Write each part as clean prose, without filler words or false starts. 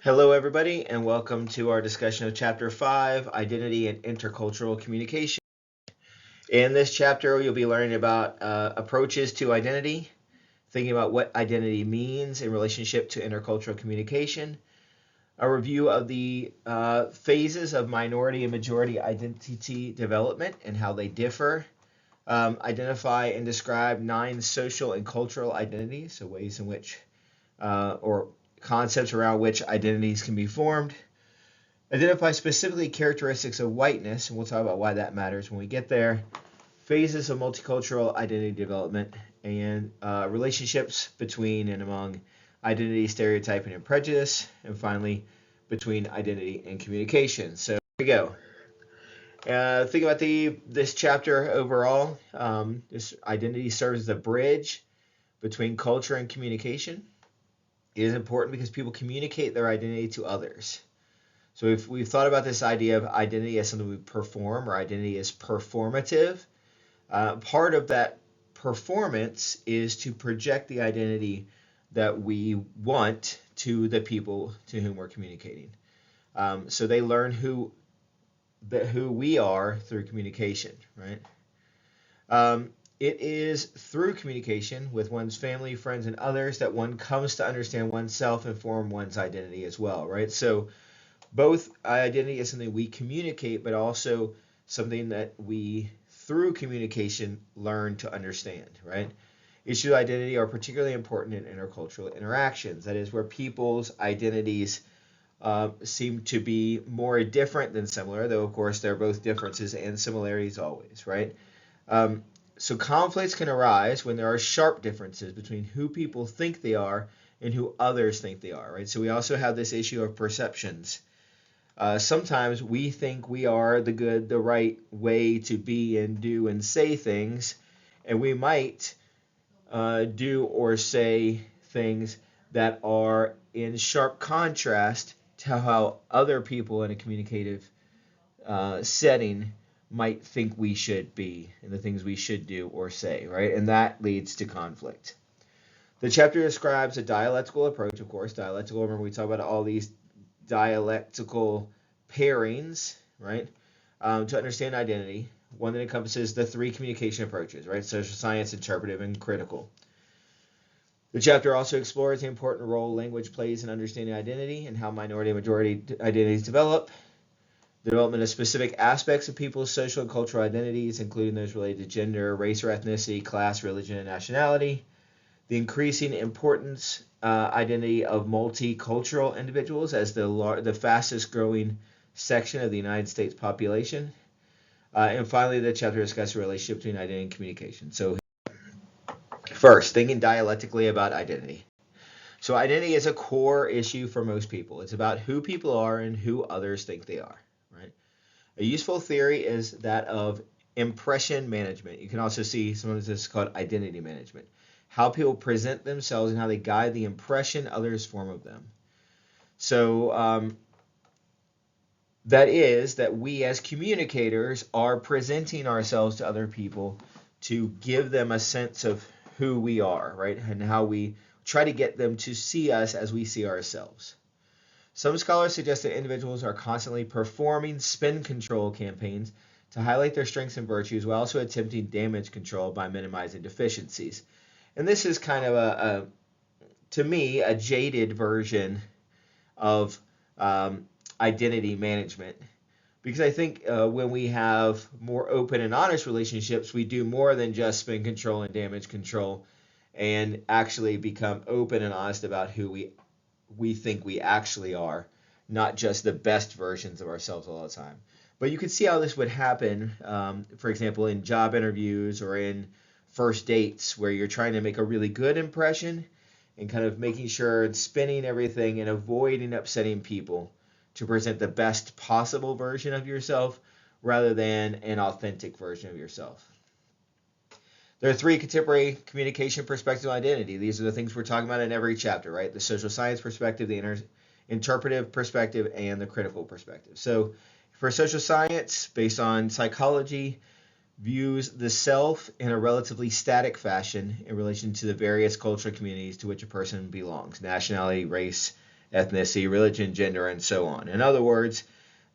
Hello, everybody, and welcome to our discussion of Chapter 5, Identity and Intercultural Communication. In this chapter, you'll be learning about approaches to identity, thinking about what identity means in relationship to intercultural communication, a review of the phases of minority and majority identity development and how they differ, identify and describe 9 social and cultural identities, so ways in which or concepts around which identities can be formed. Identify specifically characteristics of whiteness, and we'll talk about why that matters when we get there. Phases of multicultural identity development, and relationships between and among identity, stereotyping, and prejudice, and finally, between identity and communication. So here we go. Think about this chapter overall. This identity serves as a bridge between culture and communication. It is important because people communicate their identity to others. So if we've thought about this idea of identity as something we perform, or identity as performative, part of that performance is to project the identity that we want to the people to whom we're communicating. So they learn who we are through communication, right? It is through communication with one's family, friends, and others that one comes to understand oneself and form one's identity as well, right? So both identity is something we communicate, but also something that we, through communication, learn to understand, right? Issues of identity are particularly important in intercultural interactions. That is where people's identities seem to be more different than similar, though, of course, there are both differences and similarities always, right? So conflicts can arise when there are sharp differences between who people think they are and who others think they are, right? So we also have this issue of perceptions. Sometimes we think we are the right way to be and do and say things, and we might do or say things that are in sharp contrast to how other people in a communicative setting might think we should be and the things we should do or say, right? And that leads to conflict. The chapter describes a dialectical approach, of course. Dialectical, remember we talk about all these dialectical pairings, right? To understand identity, one that encompasses the 3 communication approaches, right? Social science, interpretive, and critical. The chapter also explores the important role language plays in understanding identity and how minority and majority identities develop. The development of specific aspects of people's social and cultural identities, including those related to gender, race or ethnicity, class, religion, and nationality. The increasing importance identity of multicultural individuals as the fastest growing section of the United States population. And finally, the chapter discusses the relationship between identity and communication. So first, thinking dialectically about identity. So identity is a core issue for most people. It's about who people are and who others think they are, right? A useful theory is that of impression management. You can also see sometimes this is called identity management. How people present themselves and how they guide the impression others form of them. So that is that we as communicators are presenting ourselves to other people to give them a sense of who we are, right? And how we try to get them to see us as we see ourselves. Some scholars suggest that individuals are constantly performing spin control campaigns to highlight their strengths and virtues while also attempting damage control by minimizing deficiencies. And this is kind of to me, a jaded version of identity management. Because I think when we have more open and honest relationships, we do more than just spin control and damage control and actually become open and honest about who we think we actually are, not just the best versions of ourselves all the time. But you could see how this would happen, for example, in job interviews or in first dates where you're trying to make a really good impression and kind of making sure it's spinning everything and avoiding upsetting people to present the best possible version of yourself rather than an authentic version of yourself. There are 3 contemporary communication perspectives of identity. These are the things we're talking about in every chapter, right? The social science perspective, the interpretive perspective, and the critical perspective. So for social science, based on psychology, views the self in a relatively static fashion in relation to the various cultural communities to which a person belongs, nationality, race, ethnicity, religion, gender, and so on. In other words,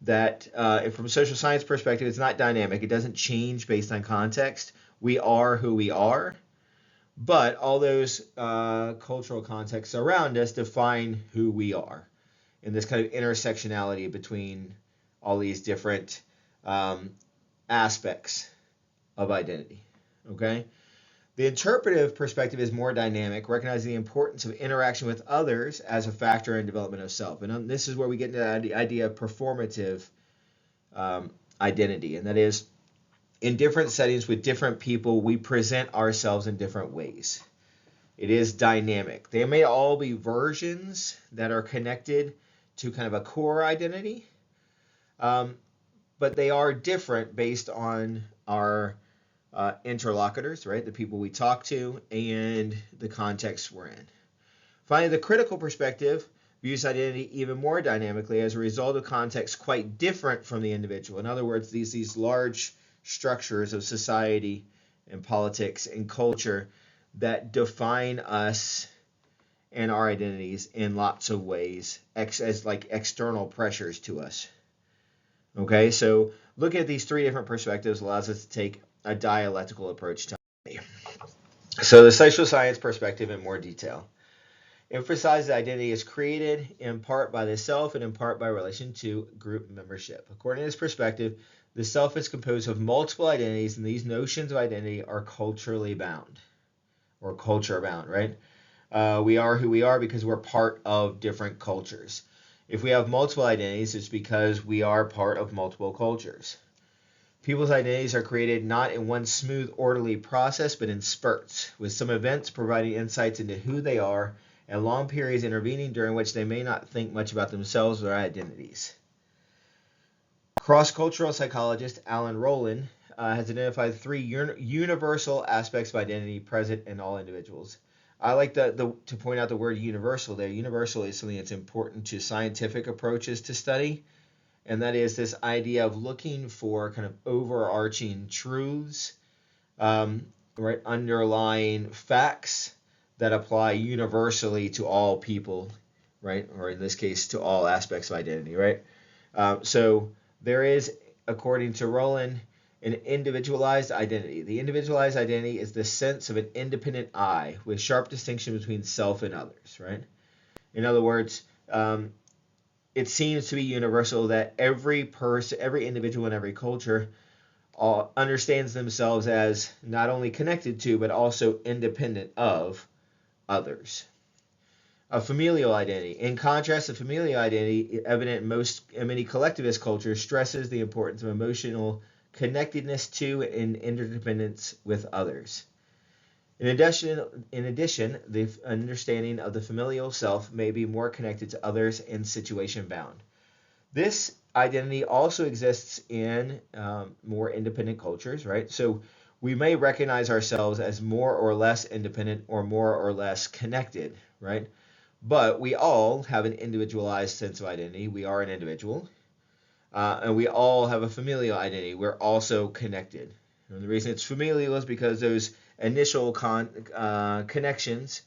that from a social science perspective, it's not dynamic. It doesn't change based on context. We are who we are, but all those cultural contexts around us define who we are, and this kind of intersectionality between all these different aspects of identity. Okay? The interpretive perspective is more dynamic, recognizing the importance of interaction with others as a factor in development of self. And this is where we get into the idea of performative identity, and that is, in different settings with different people, we present ourselves in different ways. It is dynamic. They may all be versions that are connected to kind of a core identity, but they are different based on our interlocutors, right? The people we talk to and the context we're in. Finally, the critical perspective views identity even more dynamically as a result of context quite different from the individual. In other words, these large structures of society and politics and culture that define us and our identities in lots of ways as like external pressures to us. Okay, so looking at these three different perspectives allows us to take a dialectical approach to identity. So the social science perspective in more detail emphasizes that identity is created in part by the self and in part by relation to group membership. According to this perspective, the self is composed of multiple identities, and these notions of identity are culturally bound, or culture bound, right? We are who we are because we're part of different cultures. If we have multiple identities, it's because we are part of multiple cultures. People's identities are created not in one smooth, orderly process, but in spurts, with some events providing insights into who they are and long periods intervening during which they may not think much about themselves or their identities. Cross-cultural psychologist Alan Rowland has identified three universal aspects of identity present in all individuals. I like to point out the word universal there. Universal is something that's important to scientific approaches to study, and that is this idea of looking for kind of overarching truths, right, underlying facts that apply universally to all people, right, or in this case to all aspects of identity, right? So there is, according to Rowland, an individualized identity. The individualized identity is the sense of an independent I with sharp distinction between self and others, right? In other words, it seems to be universal that every person, every individual in every culture understands themselves as not only connected to, but also independent of others. A familial identity. In contrast, a familial identity, evident in many collectivist cultures, stresses the importance of emotional connectedness to and interdependence with others. In addition, the understanding of the familial self may be more connected to others and situation bound. This identity also exists in more independent cultures, right? So we may recognize ourselves as more or less independent or more or less connected, right? But we all have an individualized sense of identity. We are an individual. And we all have a familial identity. We're also connected. And the reason it's familial is because those initial connections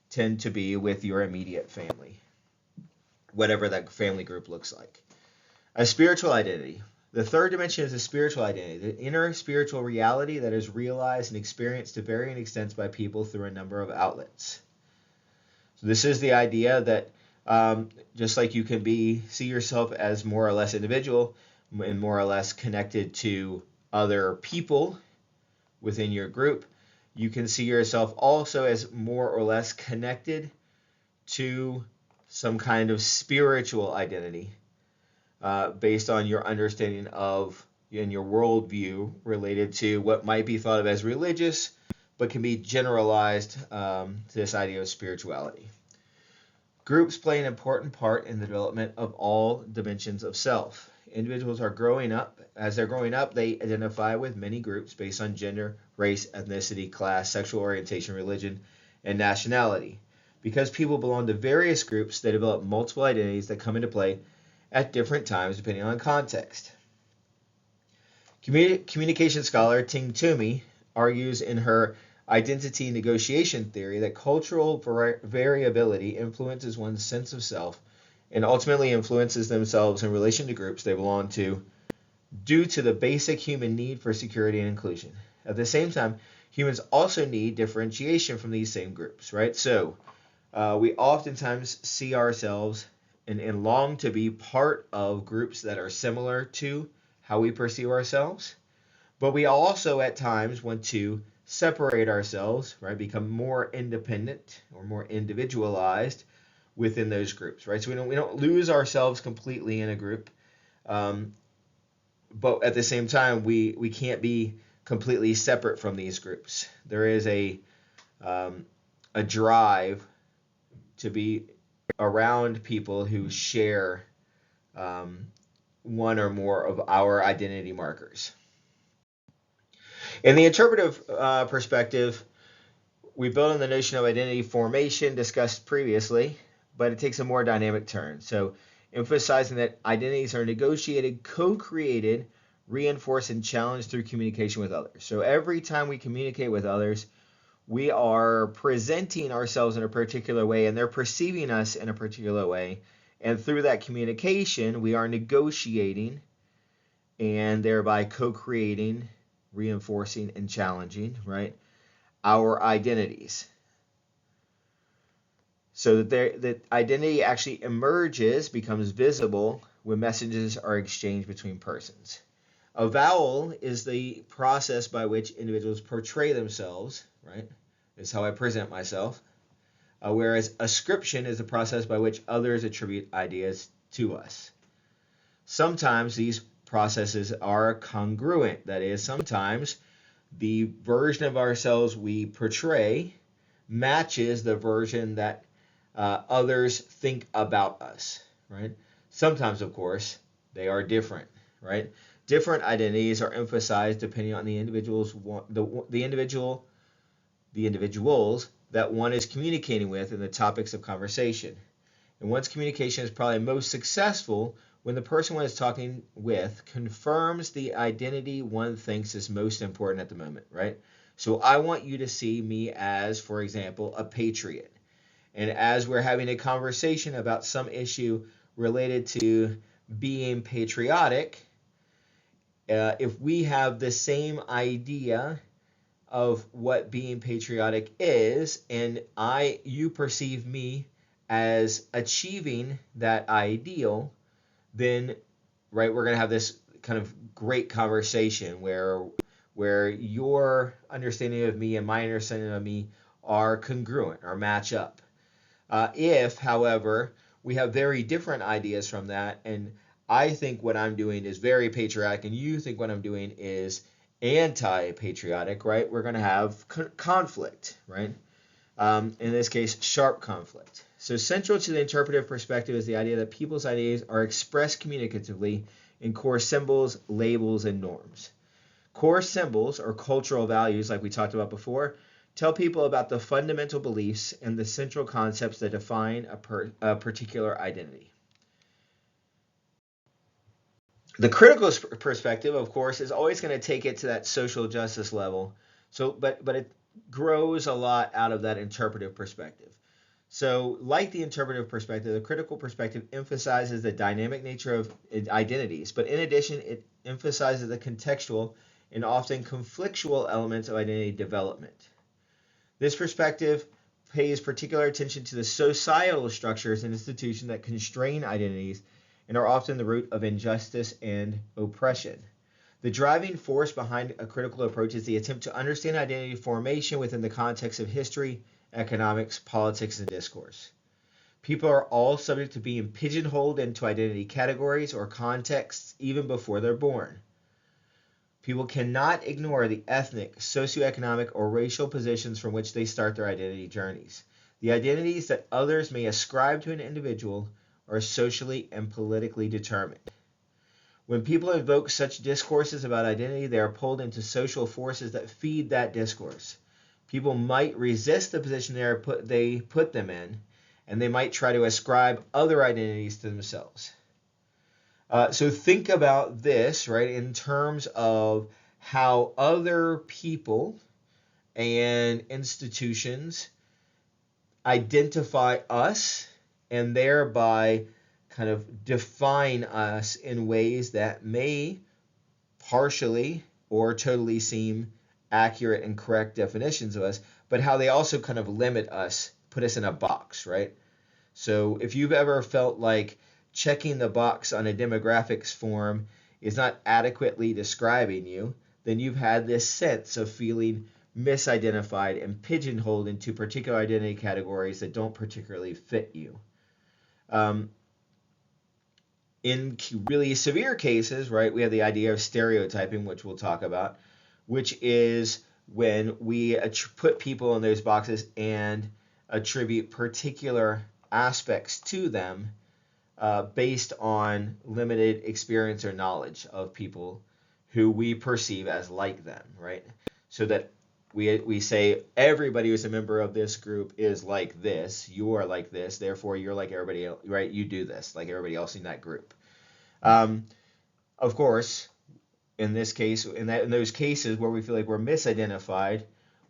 tend to be with your immediate family, whatever that family group looks like. A spiritual identity. The third dimension is a spiritual identity, the inner spiritual reality that is realized and experienced to varying extents by people through a number of outlets. So this is the idea that just like you can see yourself as more or less individual and more or less connected to other people within your group, you can see yourself also as more or less connected to some kind of spiritual identity based on your understanding of and your worldview related to what might be thought of as religious, but can be generalized to this idea of spirituality. Groups play an important part in the development of all dimensions of self. Individuals are growing up. As they're growing up, they identify with many groups based on gender, race, ethnicity, class, sexual orientation, religion, and nationality. Because people belong to various groups, they develop multiple identities that come into play at different times depending on context. Communication scholar Ting Toomey argues in her identity negotiation theory that cultural variability influences one's sense of self and ultimately influences themselves in relation to groups they belong to due to the basic human need for security and inclusion. At the same time, humans also need differentiation from these same groups, right? So we oftentimes see ourselves and long to be part of groups that are similar to how we perceive ourselves, but we also at times want to separate ourselves, right? Become more independent or more individualized within those groups, right? So we don't lose ourselves completely in a group, um, but at the same time we can't be completely separate from these groups. There is um, a drive to be around people who share um, one or more of our identity markers. In the interpretive perspective, we build on the notion of identity formation discussed previously, but it takes a more dynamic turn. So, emphasizing that identities are negotiated, co created, reinforced, and challenged through communication with others. So, every time we communicate with others, we are presenting ourselves in a particular way and they're perceiving us in a particular way. And through that communication, we are negotiating and thereby co creating, reinforcing, and challenging, right, our identities. So that identity actually emerges, becomes visible when messages are exchanged between persons. Avowal is the process by which individuals portray themselves, right? Is how I present myself. Whereas ascription is the process by which others attribute ideas to us. Sometimes these processes are congruent. That is, sometimes the version of ourselves we portray matches the version that others think about us, right? Sometimes, of course, they are different, right? Different identities are emphasized depending on the individuals that one is communicating with and the topics of conversation. And one's communication is probably most successful when the person one is talking with confirms the identity one thinks is most important at the moment, right? So I want you to see me as, for example, a patriot. And as we're having a conversation about some issue related to being patriotic, if we have the same idea of what being patriotic is, and you perceive me as achieving that ideal, then right, we're gonna have this kind of great conversation where your understanding of me and my understanding of me are congruent or match up. If, however, we have very different ideas from that, and I think what I'm doing is very patriotic, and you think what I'm doing is anti-patriotic, right? We're going to have conflict, right? In this case, sharp conflict. So central to the interpretive perspective is the idea that people's ideas are expressed communicatively in core symbols, labels, and norms. Core symbols, or cultural values, like we talked about before, tell people about the fundamental beliefs and the central concepts that define a particular identity. The critical perspective, of course, is always going to take it to that social justice level. So, but it grows a lot out of that interpretive perspective. So, like the interpretive perspective, the critical perspective emphasizes the dynamic nature of identities, but in addition, it emphasizes the contextual and often conflictual elements of identity development. This perspective pays particular attention to the societal structures and institutions that constrain identities and are often the root of injustice and oppression. The driving force behind a critical approach is the attempt to understand identity formation within the context of history, economics, politics, and discourse. People are all subject to being pigeonholed into identity categories or contexts even before they're born. People cannot ignore the ethnic, socioeconomic, or racial positions from which they start their identity journeys. The identities that others may ascribe to an individual are socially and politically determined. When people invoke such discourses about identity, they are pulled into social forces that feed that discourse. People might resist the position they put them in, and they might try to ascribe other identities to themselves. So think about this, right, in terms of how other people and institutions identify us and thereby kind of define us in ways that may partially or totally seem accurate and correct definitions of us, but how they also kind of limit us, put us in a box, right? So if you've ever felt like checking the box on a demographics form is not adequately describing you, then you've had this sense of feeling misidentified and pigeonholed into particular identity categories that don't particularly fit you. In really severe cases, right, we have the idea of stereotyping, which we'll talk about, which is when we put people in those boxes and attribute particular aspects to them based on limited experience or knowledge of people who we perceive as like them, right? So that we say everybody who's a member of this group is like this, you are like this, therefore you're like everybody else, right? You do this like everybody else in that group. Of course, in this case, in those cases where we feel like we're misidentified,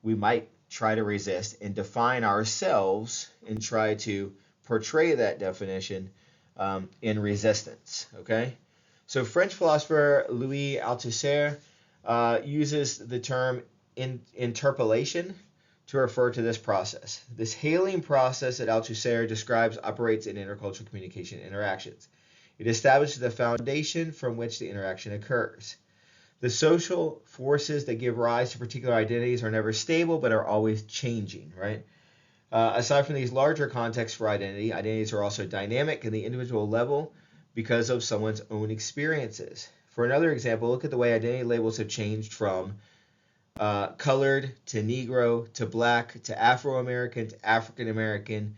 we might try to resist and define ourselves and try to portray that definition in resistance. Okay, so French philosopher Louis Althusser uses the term interpellation to refer to this process. This hailing process that Althusser describes operates in intercultural communication interactions. It establishes the foundation from which the interaction occurs. The social forces that give rise to particular identities are never stable, but are always changing, right? Aside from these larger contexts for identity, identities are also dynamic at the individual level because of someone's own experiences. For another example, look at the way identity labels have changed from colored to Negro to Black to Afro-American to African-American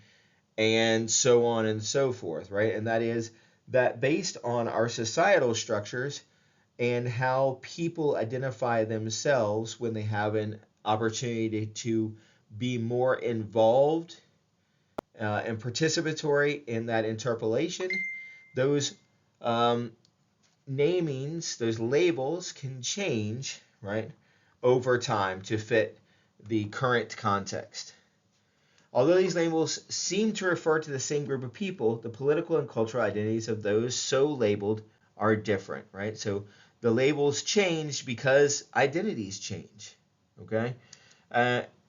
and so on and so forth, right? And that is that based on our societal structures and how people identify themselves when they have an opportunity to be more involved and participatory in that interpellation, those namings, those labels can change, right, over time to fit the current context. Although these labels seem to refer to the same group of people, the political and cultural identities of those so labeled are different, right? So the labels change because identities change, okay?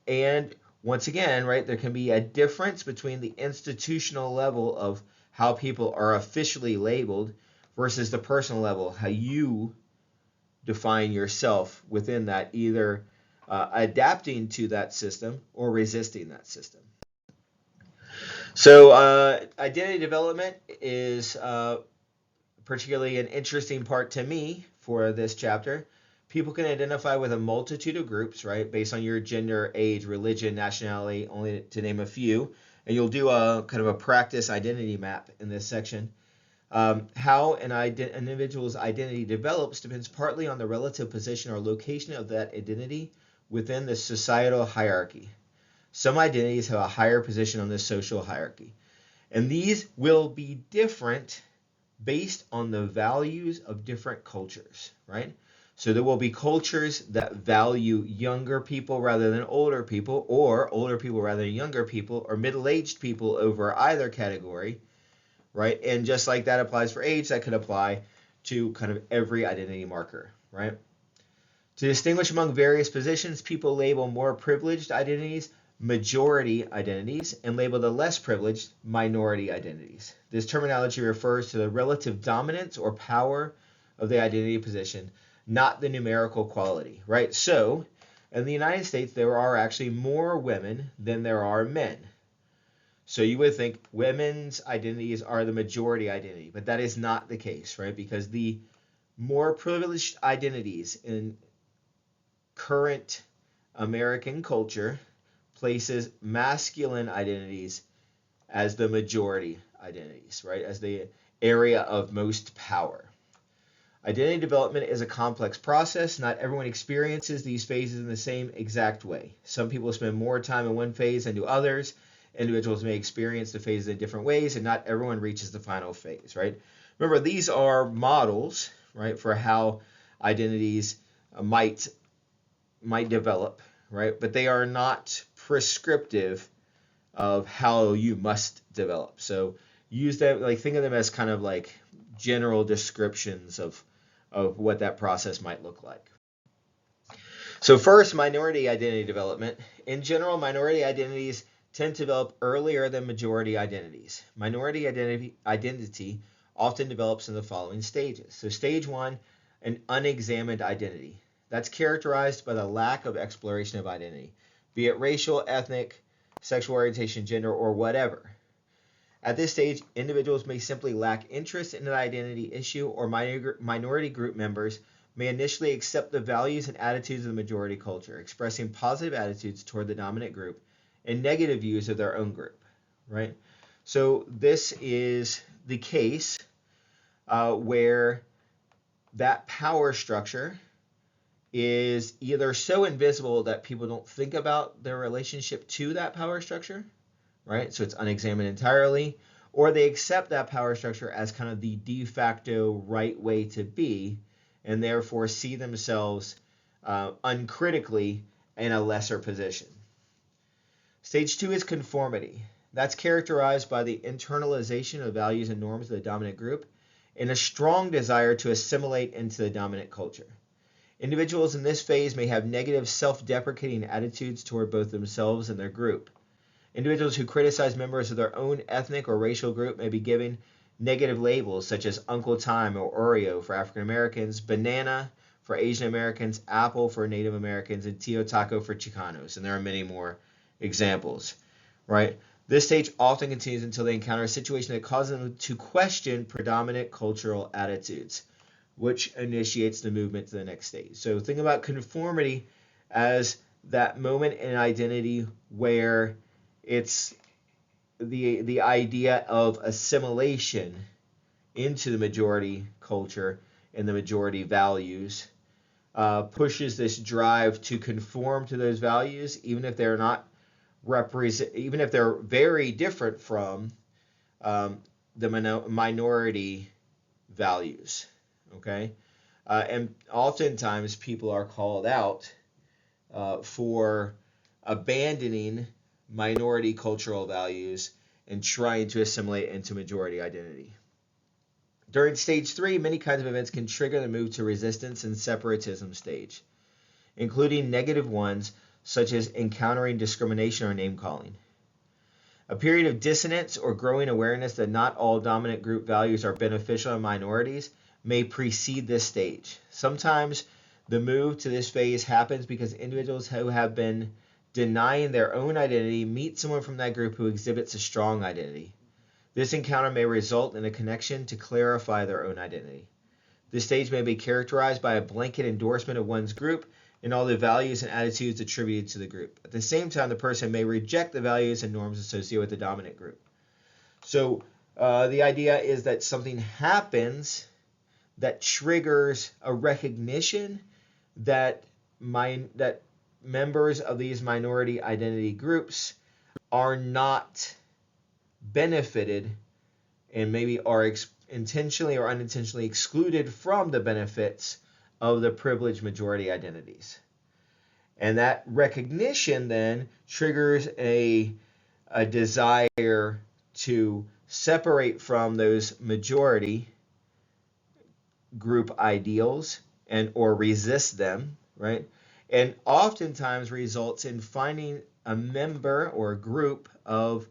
And once again, right, there can be a difference between the institutional level of how people are officially labeled versus the personal level, how you define yourself within that, either adapting to that system or resisting that system. So identity development is particularly an interesting part to me for this chapter. People can identify with a multitude of groups, right, based on your gender, age, religion, nationality, only to name a few. And you'll do a kind of a practice identity map in this section. How an individual's identity develops depends partly on the relative position or location of that identity within the societal hierarchy. Some identities have a higher position on the social hierarchy, and these will be different based on the values of different cultures, right? So there will be cultures that value younger people rather than older people, or older people rather than younger people, or middle-aged people over either category, right? And just like that applies for age, that could apply to kind of every identity marker, right? To distinguish among various positions, people label more privileged identities majority identities and label the less privileged minority identities. This terminology refers to the relative dominance or power of the identity position, not the numerical quality, right? So in the United States, there are actually more women than there are men. So you would think women's identities are the majority identity, but that is not the case, right? Because the more privileged identities in current American culture places masculine identities as the majority identities, right? As the area of most power. Identity development is a complex process. Not everyone experiences these phases in the same exact way. Some people spend more time in one phase than do others. Individuals may experience the phases in different ways, and not everyone reaches the final phase, right? Remember, these are models, right, for how identities might develop, right? But they are not prescriptive of how you must develop. So use them, like think of them as kind of like general descriptions of what that process might look like. So first, minority identity development. In general, minority identities tend to develop earlier than majority identities. Minority identity often develops in the following stages. So stage one, an unexamined identity. That's characterized by the lack of exploration of identity, be it racial, ethnic, sexual orientation, gender, or whatever. At this stage, individuals may simply lack interest in an identity issue, or minority group members may initially accept the values and attitudes of the majority culture, expressing positive attitudes toward the dominant group and negative views of their own group, right? So this is the case where that power structure is either so invisible that people don't think about their relationship to that power structure, right? So it's unexamined entirely, or they accept that power structure as kind of the de facto right way to be, and therefore see themselves uncritically in a lesser position. Stage two is conformity. That's characterized by the internalization of values and norms of the dominant group and a strong desire to assimilate into the dominant culture. Individuals in this phase may have negative self-deprecating attitudes toward both themselves and their group. Individuals who criticize members of their own ethnic or racial group may be given negative labels such as Uncle Time or Oreo for African Americans, banana for Asian Americans, apple for Native Americans, and Tio Taco for Chicanos. And there are many more examples, right? This stage often continues until they encounter a situation that causes them to question predominant cultural attitudes, which initiates the movement to the next stage. So think about conformity as that moment in identity where it's the idea of assimilation into the majority culture and the majority values pushes this drive to conform to those values, even if they're not even if they're very different from the minority values. Okay, and oftentimes people are called out for abandoning minority cultural values and trying to assimilate into majority identity. During stage three, many kinds of events can trigger the move to resistance and separatism stage, including negative ones such as encountering discrimination or name-calling. A period of dissonance or growing awareness that not all dominant group values are beneficial to minorities may precede this stage. Sometimes the move to this phase happens because individuals who have been denying their own identity meet someone from that group who exhibits a strong identity. This encounter may result in a connection to clarify their own identity. This stage may be characterized by a blanket endorsement of one's group and all the values and attitudes attributed to the group. At the same time, the person may reject the values and norms associated with the dominant group. So the idea is that something happens that triggers a recognition that members of these minority identity groups are not benefited and maybe are intentionally or unintentionally excluded from the benefits of the privileged majority identities. And that recognition then triggers a desire to separate from those majority group ideals and or resist them, right? And oftentimes results in finding a member or a group of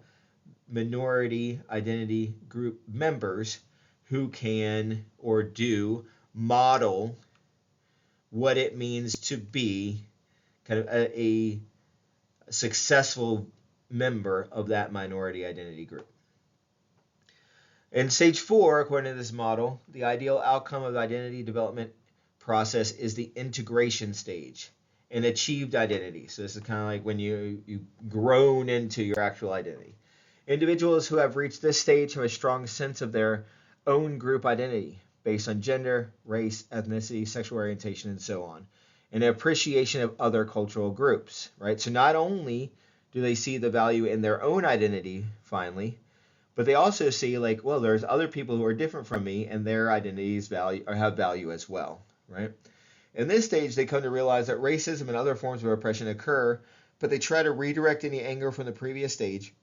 minority identity group members who can or do model what it means to be kind of a successful member of that minority identity group. In stage four, according to this model, the ideal outcome of the identity development process is the integration stage, an achieved identity. So this is kind of like when you've grown into your actual identity. Individuals who have reached this stage have a strong sense of their own group identity based on gender, race, ethnicity, sexual orientation, and so on, and an appreciation of other cultural groups, right? So not only do they see the value in their own identity finally, but they also see like, well, there's other people who are different from me and their identities have value as well, right? In this stage, they come to realize that racism and other forms of oppression occur, but they try to redirect any anger from the previous stage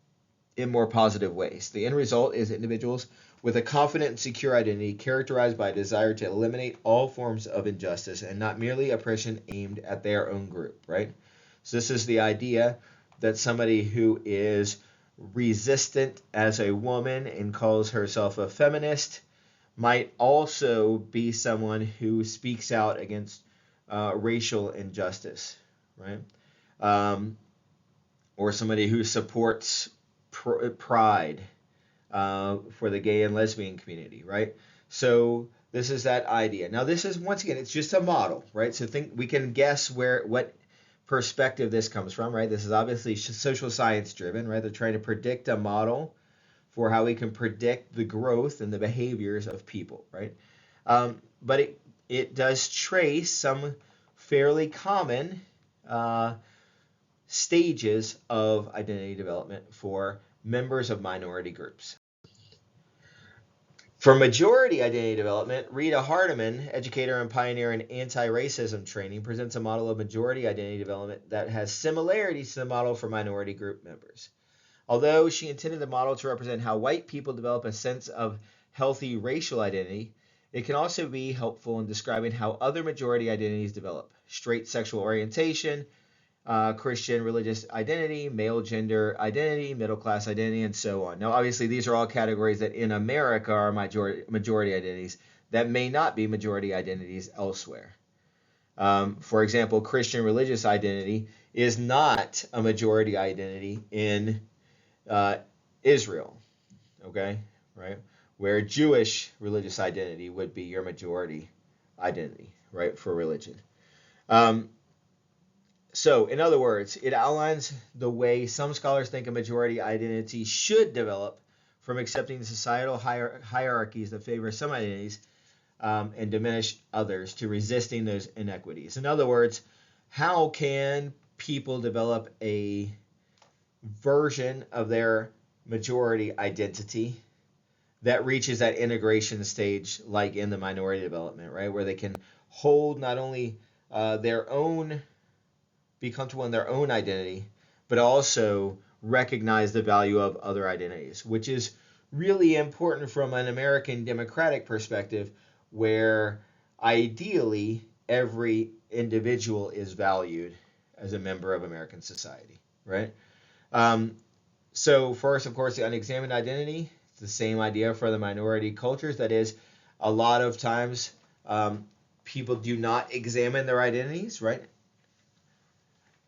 in more positive ways. The end result is individuals with a confident and secure identity characterized by a desire to eliminate all forms of injustice and not merely oppression aimed at their own group, right? So this is the idea that somebody who is resistant as a woman and calls herself a feminist might also be someone who speaks out against racial injustice, right? Or somebody who supports pride for the gay and lesbian community, right? So this is that idea. Now this is, once again, it's just a model, right? So we can guess what perspective this comes from, right? This is obviously social science driven, right? They're trying to predict a model for how we can predict the growth and the behaviors of people, right? But it does trace some fairly common stages of identity development for members of minority groups. For majority identity development, Rita Hardiman, educator and pioneer in anti-racism training, presents a model of majority identity development that has similarities to the model for minority group members. Although she intended the model to represent how white people develop a sense of healthy racial identity, it can also be helpful in describing how other majority identities develop: straight sexual orientation, Christian religious identity, male gender identity, middle class identity, and so on. Now, obviously, these are all categories that in America are majority identities that may not be majority identities elsewhere. For example, Christian religious identity is not a majority identity in Israel, okay, right? Where Jewish religious identity would be your majority identity, right, for religion. So, in other words, it outlines the way some scholars think a majority identity should develop, from accepting societal hierarchies that favor some identities and diminish others, to resisting those inequities. In other words, how can people develop a version of their majority identity that reaches that integration stage, like in the minority development, right, where they can hold not only be comfortable in their own identity, but also recognize the value of other identities, which is really important from an American democratic perspective, where ideally every individual is valued as a member of American society, right? So first, of course, the unexamined identity. It's the same idea for the minority cultures. That is, a lot of times people do not examine their identities, right?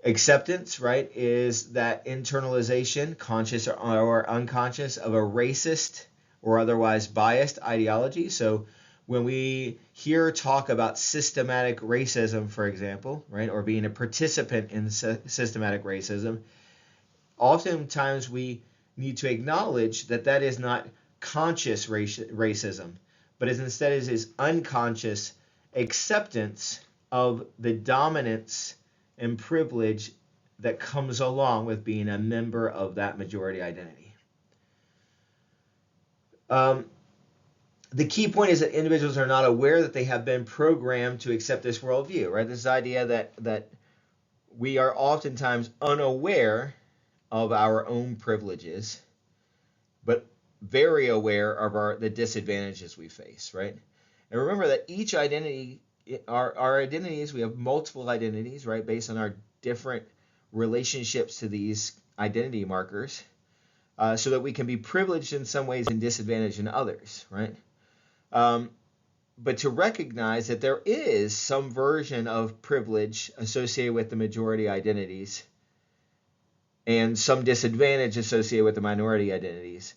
Acceptance, right, is that internalization, conscious or unconscious, of a racist or otherwise biased ideology. So when we hear talk about systematic racism, for example, right, or being a participant in systematic racism, oftentimes we need to acknowledge that that is not conscious racism, but instead is unconscious acceptance of the dominance and privilege that comes along with being a member of that majority identity. The key point is that individuals are not aware that they have been programmed to accept this worldview, right? This idea that we are oftentimes unaware of our own privileges, but very aware of the disadvantages we face, right? And remember that each identity, our identities, we have multiple identities, right, based on our different relationships to these identity markers, so that we can be privileged in some ways and disadvantaged in others, right? But to recognize that there is some version of privilege associated with the majority identities and some disadvantage associated with the minority identities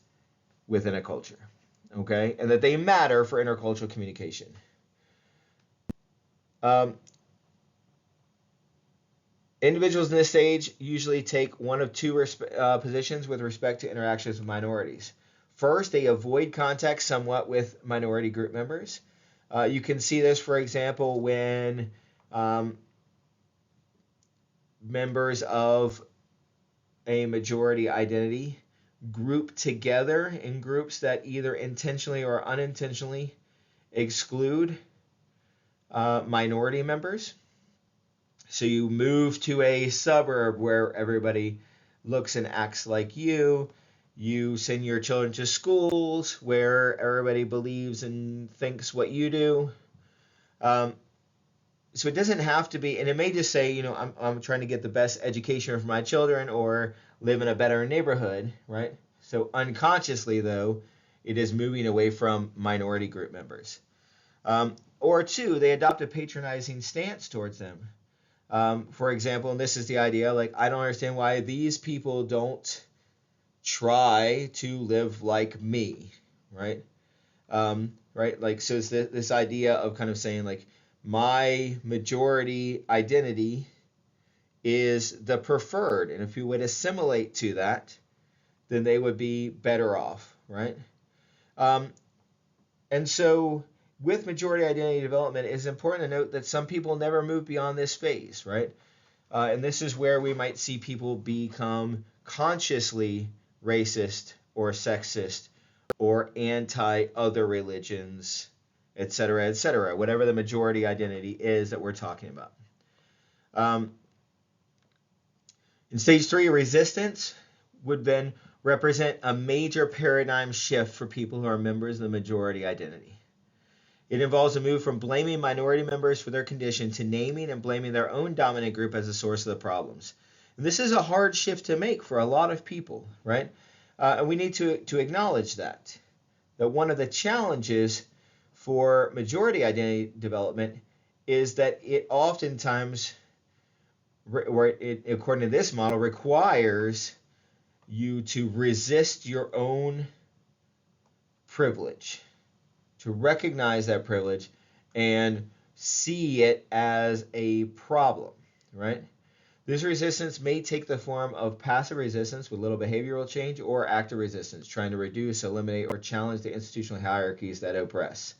within a culture, okay? And that they matter for intercultural communication. Individuals in this stage usually take one of two positions with respect to interactions with minorities. First, they avoid contact somewhat with minority group members. You can see this, for example, when members of a majority identity group together in groups that either intentionally or unintentionally exclude minority members. So you move to a suburb where everybody looks and acts like you, You send your children to schools where everybody believes and thinks what you do. So it doesn't have to be, and it may just say, I'm trying to get the best education for my children or live in a better neighborhood, right? So unconsciously, though, it is moving away from minority group members. Or two, they adopt a patronizing stance towards them. For example, and this is the idea, like, I don't understand why these people don't try to live like me, right? Right? Like, so it's this idea of kind of saying, like, my majority identity is the preferred, and if you would assimilate to that, then they would be better off, right? And so with majority identity development, it's important to note that some people never move beyond this phase, right? And this is where we might see people become consciously racist or sexist or anti-other religions, etc., whatever the majority identity is that we're talking about. In stage 3, resistance would then represent a major paradigm shift for people who are members of the majority identity. It involves a move from blaming minority members for their condition to naming and blaming their own dominant group as the source of the problems. And this is a hard shift to make for a lot of people, right? And we need to acknowledge that one of the challenges for majority identity development is that it oftentimes, according to this model, requires you to resist your own privilege, to recognize that privilege and see it as a problem, right? This resistance may take the form of passive resistance with little behavioral change or active resistance, trying to reduce, eliminate, or challenge the institutional hierarchies that oppress,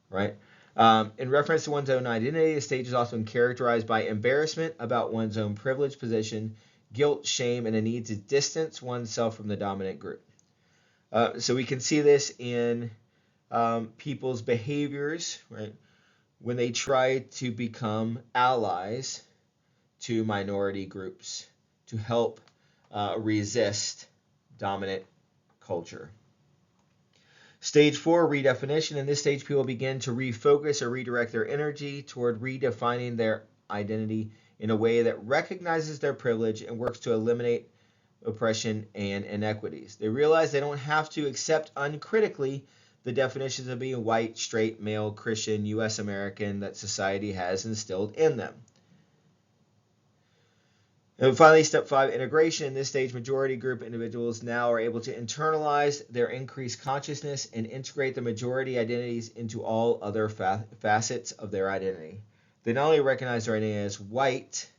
right? In reference to one's own identity, the stage is often characterized by embarrassment about one's own privileged position, guilt, shame, and a need to distance oneself from the dominant group. So we can see this in people's behaviors, right? When they try to become allies to minority groups to help resist dominant culture. Stage 4, redefinition. In this stage, people begin to refocus or redirect their energy toward redefining their identity in a way that recognizes their privilege and works to eliminate oppression and inequities. They realize they don't have to accept uncritically the definitions of being white, straight, male, Christian, U.S. American that society has instilled in them. And finally, step 5, integration. In this stage, majority group individuals now are able to internalize their increased consciousness and integrate the majority identities into all other facets of their identity. They not only recognize their identity as white,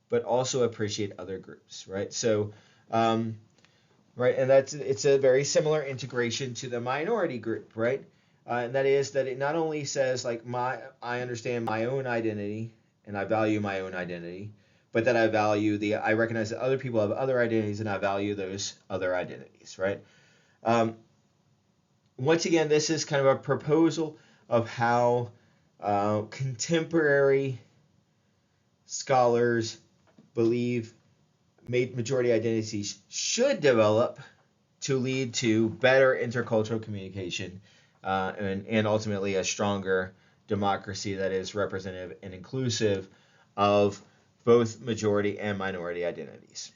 but also appreciate other groups, right? So, right, and it's a very similar integration to the minority group, right? And that is that it not only says, like, I understand my own identity and I value my own identity, but that I recognize that other people have other identities and I value those other identities, right? Once again, this is kind of a proposal of how contemporary scholars believe majority identities should develop to lead to better intercultural communication and ultimately a stronger democracy that is representative and inclusive of both majority and minority identities.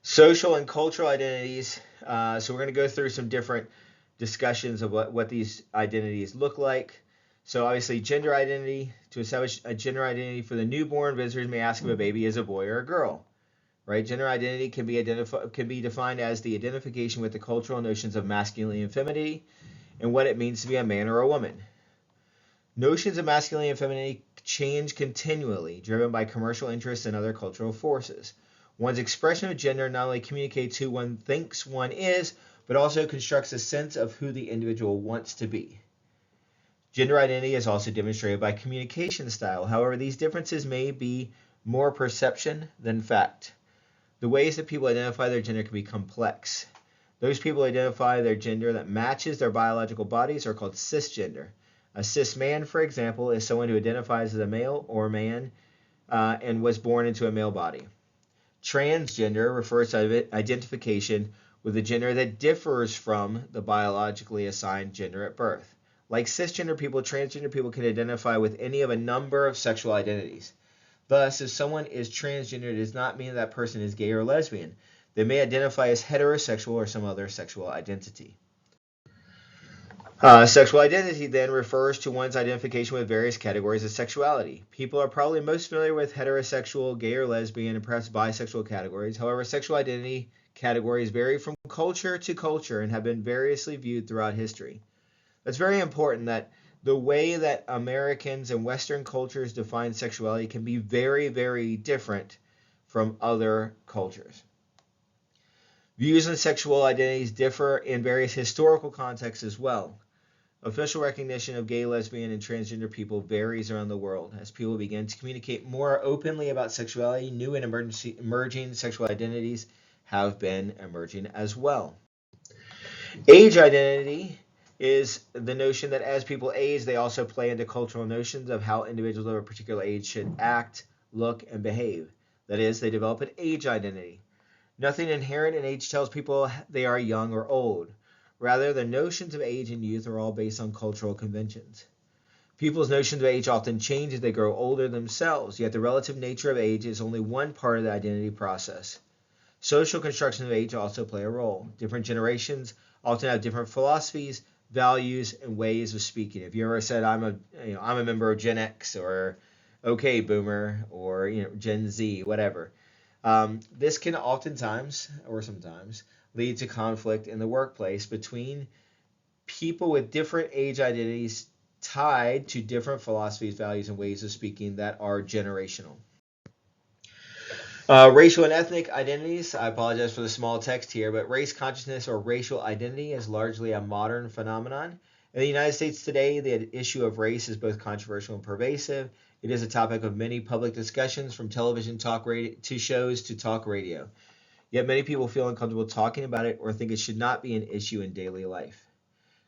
Social and cultural identities. So we're going to go through some different discussions of what these identities look like. So obviously, gender identity. To establish a gender identity for the newborn, visitors may ask if a baby is a boy or a girl. Right? Gender identity can be defined as the identification with the cultural notions of masculinity and femininity and what it means to be a man or a woman. Notions of masculinity and femininity change continually, driven by commercial interests and other cultural forces. One's expression of gender not only communicates who one thinks one is, but also constructs a sense of who the individual wants to be. Gender identity is also demonstrated by communication style. However, these differences may be more perception than fact. The ways that people identify their gender can be complex. Those people identify their gender that matches their biological bodies are called cisgender. A cis man, for example, is someone who identifies as a male or man and was born into a male body. Transgender refers to identification with a gender that differs from the biologically assigned gender at birth. Like cisgender people, transgender people can identify with any of a number of sexual identities. Thus, if someone is transgender, it does not mean that person is gay or lesbian. They may identify as heterosexual or some other sexual identity. Sexual identity then refers to one's identification with various categories of sexuality. People are probably most familiar with heterosexual, gay or lesbian, and perhaps bisexual categories. However, sexual identity categories vary from culture to culture and have been variously viewed throughout history. It's very important that the way that Americans and Western cultures define sexuality can be very, very different from other cultures. Views on sexual identities differ in various historical contexts as well. Official recognition of gay, lesbian, and transgender people varies around the world. As people begin to communicate more openly about sexuality, new and emerging sexual identities have been emerging as well. Age identity is the notion that as people age, they also play into cultural notions of how individuals of a particular age should act, look, and behave. That is, they develop an age identity. Nothing inherent in age tells people they are young or old. Rather, the notions of age and youth are all based on cultural conventions. People's notions of age often change as they grow older themselves, yet the relative nature of age is only one part of the identity process. Social constructions of age also play a role. Different generations often have different philosophies, values, and ways of speaking. If you ever said, I'm a member of Gen X, or okay, Boomer, or Gen Z, whatever. This can oftentimes, or sometimes, lead to conflict in the workplace between people with different age identities tied to different philosophies, values, and ways of speaking that are generational. Racial and ethnic identities. I apologize for the small text here, but race consciousness or racial identity is largely a modern phenomenon. In the United States today, the issue of race is both controversial and pervasive. It is a topic of many public discussions, from television talk radio to shows to talk radio. Yet many people feel uncomfortable talking about it or think it should not be an issue in daily life.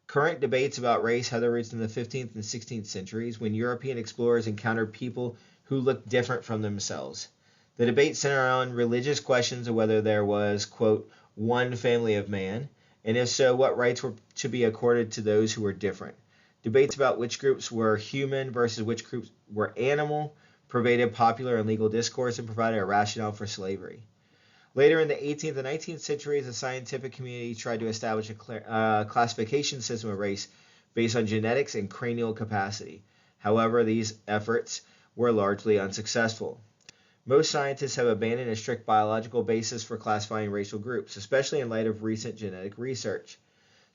Current debates about race have their roots in the 15th and 16th centuries, when European explorers encountered people who looked different from themselves. The debate centered on religious questions of whether there was, quote, one family of man, and if so, what rights were to be accorded to those who were different. Debates about which groups were human versus which groups were animal pervaded popular and legal discourse and provided a rationale for slavery. Later in the 18th and 19th centuries, the scientific community tried to establish a classification system of race based on genetics and cranial capacity. However, these efforts were largely unsuccessful. Most scientists have abandoned a strict biological basis for classifying racial groups, especially in light of recent genetic research.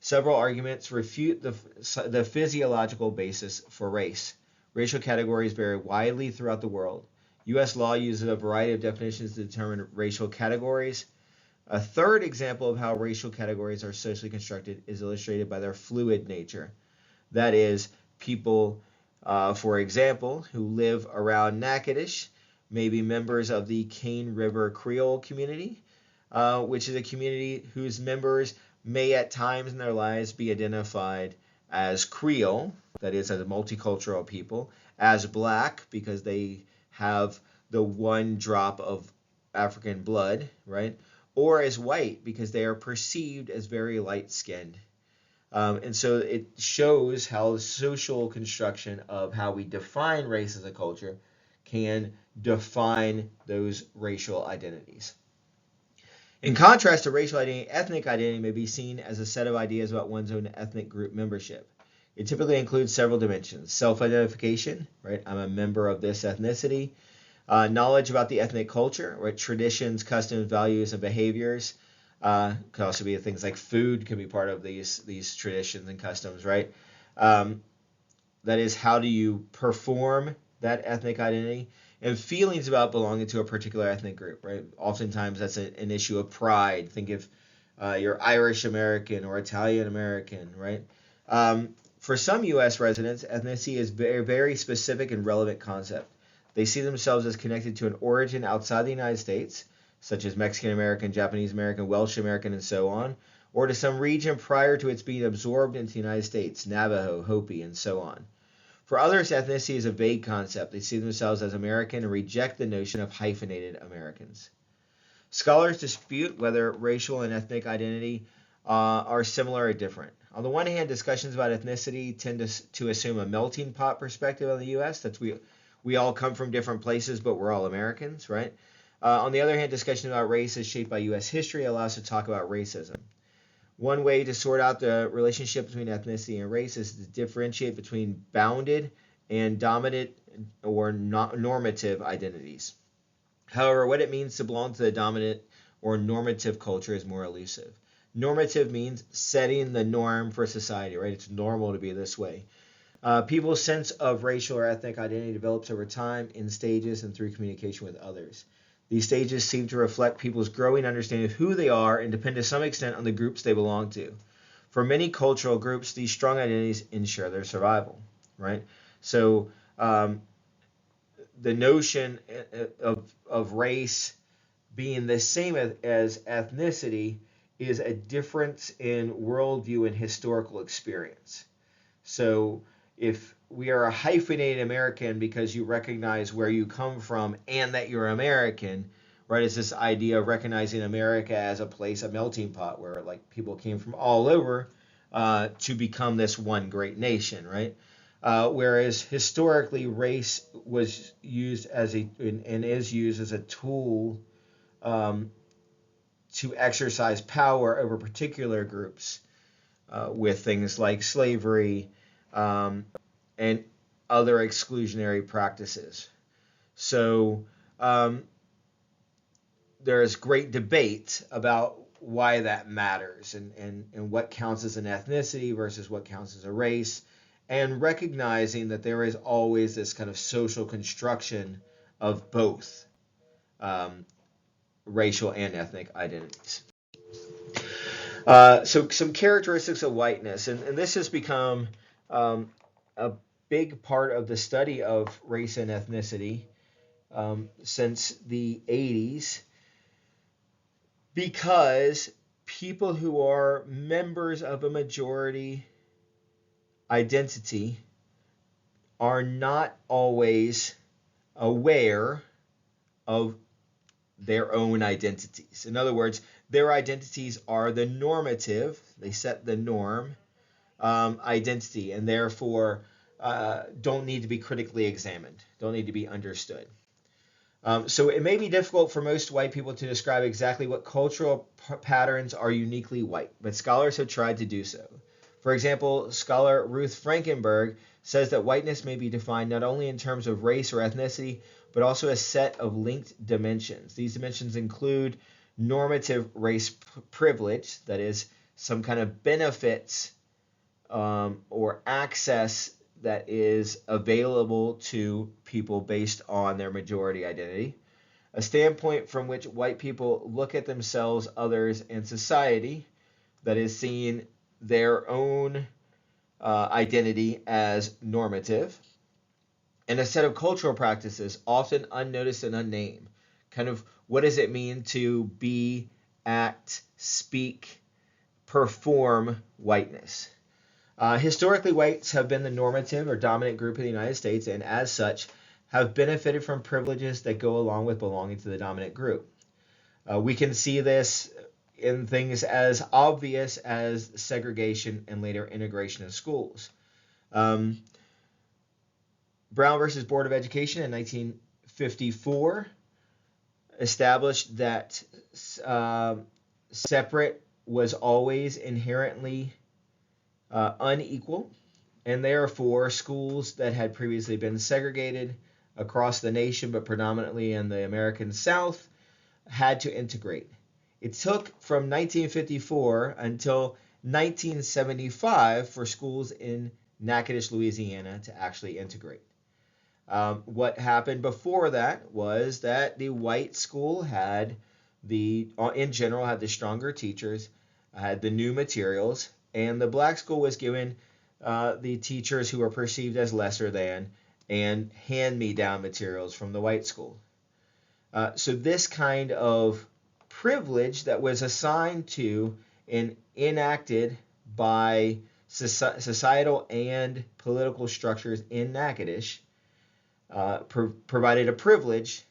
Several arguments refute the physiological basis for race. Racial categories vary widely throughout the world. U.S. law uses a variety of definitions to determine racial categories. A third example of how racial categories are socially constructed is illustrated by their fluid nature. That is, people, for example, who live around Natchitoches may be members of the Cane River Creole community, which is a community whose members may at times in their lives be identified as Creole, that is, as a multicultural people, as Black because they have the one drop of African blood, right? Or as white because they are perceived as very light-skinned. And so it shows how the social construction of how we define race as a culture can define those racial identities. In contrast to racial identity, ethnic identity may be seen as a set of ideas about one's own ethnic group membership. It typically includes several dimensions: self-identification, right? I'm a member of this ethnicity. Knowledge about the ethnic culture, right? Traditions, customs, values, and behaviors. Could also be things like food can be part of these traditions and customs, right? That is, how do you perform that ethnic identity? And feelings about belonging to a particular ethnic group, right? Oftentimes that's an issue of pride. Think if you're Irish American or Italian American, right? For some U.S. residents, ethnicity is a very, very specific and relevant concept. They see themselves as connected to an origin outside the United States, such as Mexican American, Japanese American, Welsh American, and so on, or to some region prior to its being absorbed into the United States, Navajo, Hopi, and so on. For others, ethnicity is a vague concept. They see themselves as American and reject the notion of hyphenated Americans. Scholars dispute whether racial and ethnic identity are similar or different. On the one hand, discussions about ethnicity tend to assume a melting pot perspective on the U.S. That's we all come from different places, but we're all Americans, right? On the other hand, discussion about race is shaped by U.S. history, allows us to talk about racism. One way to sort out the relationship between ethnicity and race is to differentiate between bounded and dominant or normative identities. However, what it means to belong to the dominant or normative culture is more elusive. Normative means setting the norm for society, right? It's normal to be this way. People's sense of racial or ethnic identity develops over time in stages and through communication with others. These stages seem to reflect people's growing understanding of who they are and depend to some extent on the groups they belong to. For many cultural groups, these strong identities ensure their survival, right? So the notion of race being the same as ethnicity is a difference in worldview and historical experience. So if we are a hyphenated American because you recognize where you come from and that you're American, right? It's this idea of recognizing America as a place, a melting pot where like people came from all over to become this one great nation, right? Whereas historically, race was used as and is used as a tool to exercise power over particular groups with things like slavery and other exclusionary practices. So there's great debate about why that matters and what counts as an ethnicity versus what counts as a race, and recognizing that there is always this kind of social construction of both racial and ethnic identities. So some characteristics of whiteness, and this has become a big part of the study of race and ethnicity since the 80s, because people who are members of a majority identity are not always aware of their own identities. In other words, their identities are the normative, they set the norm identity, and therefore don't need to be critically examined, don't need to be understood. So it may be difficult for most white people to describe exactly what cultural patterns are uniquely white, but scholars have tried to do so. For example, scholar Ruth Frankenberg says that whiteness may be defined not only in terms of race or ethnicity, but also a set of linked dimensions. These dimensions include normative race privilege, that is, some kind of benefits or access that is available to people based on their majority identity, a standpoint from which white people look at themselves, others, and society, that is, seeing their own identity as normative, and a set of cultural practices, often unnoticed and unnamed. Kind of what does it mean to be, act, speak, perform whiteness? Historically, whites have been the normative or dominant group in the United States, and as such, have benefited from privileges that go along with belonging to the dominant group. We can see this in things as obvious as segregation and later integration of schools. Brown versus Board of Education in 1954 established that separate was always inherently unequal, and therefore schools that had previously been segregated across the nation, but predominantly in the American South, had to integrate. It took from 1954 until 1975 for schools in Natchitoches, Louisiana to actually integrate. What happened before that was that the white school in general, had the stronger teachers, had the new materials, and the black school was given the teachers who were perceived as lesser than and hand-me-down materials from the white school. So this kind of privilege that was assigned to and enacted by societal and political structures in Natchitoches provided a privilege